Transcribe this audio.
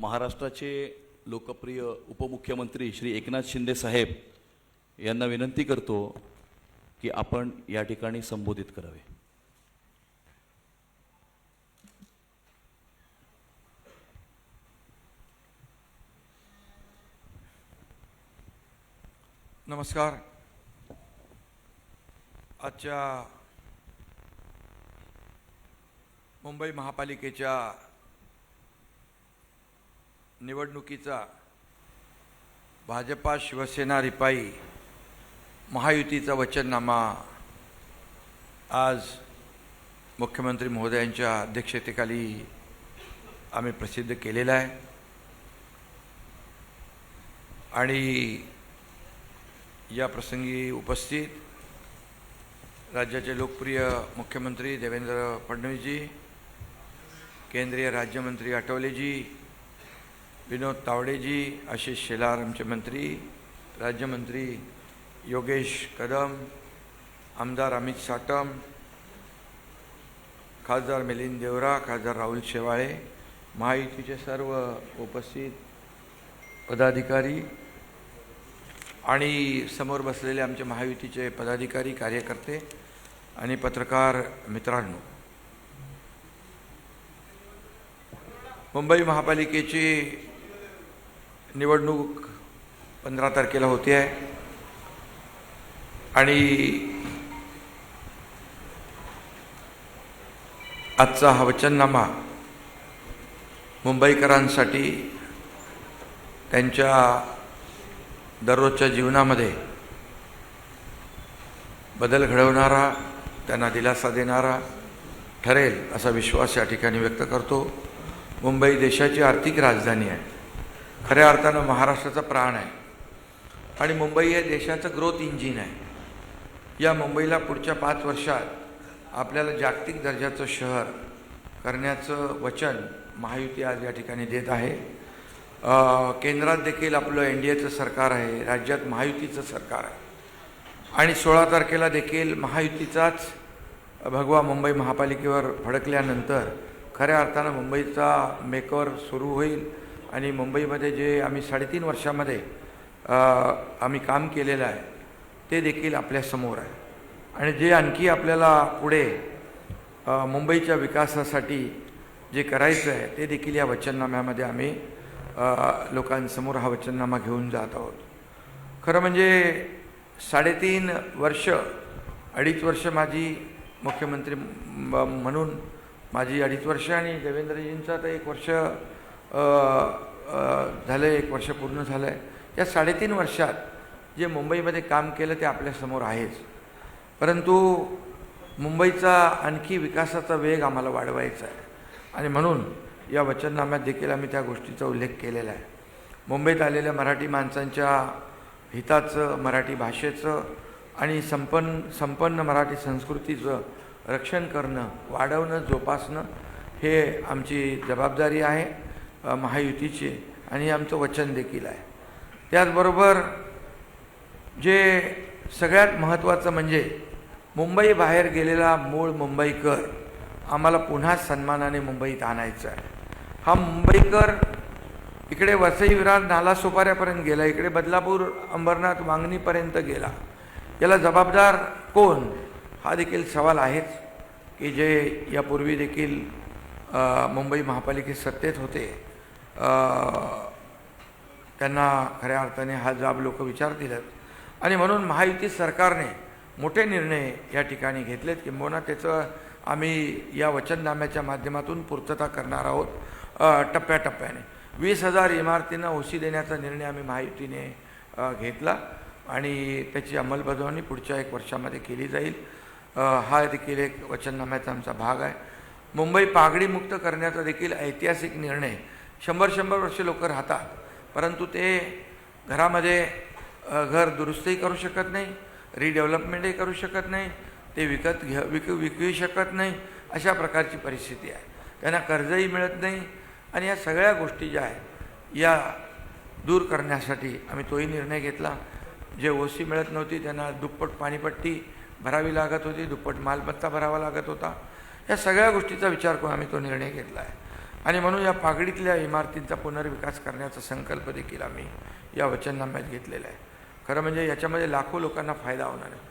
महाराष्ट्राचे लोकप्रिय उपमुख्यमंत्री श्री एकनाथ शिंदे साहेब यांना विनंती करतो की आपण या ठिकाणी संबोधित करावे. नमस्कार. आजच्या मुंबई महापालिकेच्या निवडणुकीचा भाजपा शिवसेना रिपाई महायुतीचा वचननामा आज मुख्यमंत्री महोदयांच्या अध्यक्षतेखाली आम्ही प्रसिद्ध केलेला आहे आणि या प्रसंगी उपस्थित राज्याचे लोकप्रिय मुख्यमंत्री देवेंद्र फडणवीसजी, केंद्रीय राज्यमंत्री आठवलेजी, विनोद तावडेजी, आशिष शेलार आमचे मंत्री, राज्यमंत्री योगेश कदम, आमदार अमित साटम, खासदार मिलिंद देवरा, खासदार राहुल शेवाळे, महायुतीचे सर्व उपस्थित पदाधिकारी आणि समोर बसलेले आमचे महायुतीचे पदाधिकारी, कार्यकर्ते आणि पत्रकार मित्रांनो, मुंबई महापालिकेची निवडणूक 15 तारखेला होते आहे आणि आजचा हा वचननामा मुंबईकरांसाठी त्यांच्या दररोजच्या जीवनामध्ये बदल घडवणारा, त्यांना दिलासा देणारा ठरेल असा विश्वास या ठिकाणी व्यक्त करतो. मुंबई देशाची आर्थिक राजधानी आहे, खऱ्या अर्थानं महाराष्ट्राचा प्राण आहे आणि मुंबई हे देशाचं ग्रोथ इंजिन आहे. या मुंबईला पुढच्या 5 वर्षात आपल्याला जागतिक दर्जाचं शहर करण्याचं वचन महायुती आज या ठिकाणी देत आहे. केंद्रात देखील आपलं NDAचं सरकार आहे, राज्यात महायुतीचं सरकार आहे आणि 16 तारखेला देखील महायुतीचाच भगवा मुंबई महापालिकेवर फडकल्यानंतर खऱ्या अर्थानं मुंबईचा मेकओव्हर सुरू होईल आणि मुंबईमध्ये जे आम्ही 3.5 वर्षामध्ये आम्ही काम केलेलं आहे ते देखील आपल्यासमोर आहे आणि जे आणखी आपल्याला पुढे मुंबईच्या विकासासाठी जे करायचं आहे ते देखील या वचननाम्यामध्ये आम्ही लोकांसमोर हा वचननामा घेऊन जात आहोत. खरं म्हणजे 3.5 वर्ष, 2.5 वर्ष माझी मुख्यमंत्री म्हणून माझी 2.5 वर्ष आणि देवेंद्रजींचा तर 1 वर्ष झालं, 1 वर्ष पूर्ण झालं आहे. या 3.5 वर्षात जे मुंबईमध्ये काम केलं ते आपल्यासमोर आहेच, परंतु मुंबईचा आणखी विकासाचा वेग आम्हाला वाढवायचा आहे आणि म्हणून या वचननाम्यात देखील आम्ही त्या गोष्टीचा उल्लेख केलेला आहे. मुंबईत आलेल्या मराठी माणसांच्या हिताचं, मराठी भाषेचं आणि संपन्न मराठी संस्कृतीचं रक्षण करणं, वाढवणं, जोपासणं हे आमची जबाबदारी आहे महायुतीची आणि आमचं वचन देखील आहे. त्याचबरोबर जे सगळ्यात महत्त्वाचं म्हणजे मुंबई बाहेर गेलेला मूळ मुंबईकर आम्हाला पुन्हा सन्मानाने मुंबईत आणायचा आहे. हा मुंबईकर इकडे वसई विरार नालासोपाऱ्यापर्यंत गेला, इकडे बदलापूर, अंबरनाथ, वांगणीपर्यंत गेला. याला जबाबदार कोण हा देखील सवाल आहेच की जे यापूर्वी देखील मुंबई महापालिकेत सत्तेत होते त्यांना खऱ्या अर्थाने हा जाब लोक विचारतीलच आणि म्हणून महायुती सरकारने मोठे निर्णय या ठिकाणी घेतलेत, किंबहुना त्याचं आम्ही या वचननाम्याच्या माध्यमातून पूर्तता करणार आहोत. टप्प्याटप्प्याने 20,000 इमारतींना ओसी देण्याचा निर्णय आम्ही महायुतीने घेतला आणि त्याची अंमलबजावणी पुढच्या 1 वर्षामध्ये केली जाईल. हा देखील एक वचननाम्याचा आमचा भाग आहे. मुंबई पागडीमुक्त करण्याचा देखील ऐतिहासिक निर्णय. 100 वर्ष लोक राहतात, परंतु ते घरामध्ये घर दुरुस्तही करू शकत नाही, रिडेव्हलपमेंटही करू शकत नाही, ते विकू शकत नाही, अशा प्रकारची परिस्थिती आहे. त्यांना कर्जही मिळत नाही आणि या सगळ्या गोष्टी ज्या आहेत या दूर करण्यासाठी आम्ही तोही निर्णय घेतला. जे ओसी मिळत नव्हती त्यांना दुप्पट पाणीपट्टी भरावी लागत होती, दुप्पट मालमत्ता भरावा लागत होता. या सगळ्या गोष्टीचा विचार करून आम्ही तो निर्णय घेतला आहे आणि म्हणून या पागडीतल्या इमारतींचा पुनर्विकास करण्याचा संकल्प देखील आम्ही या वचननाम्यात घेतलेला आहे. खरं म्हणजे याच्यामध्ये लाखो लोकांना फायदा होणार आहे.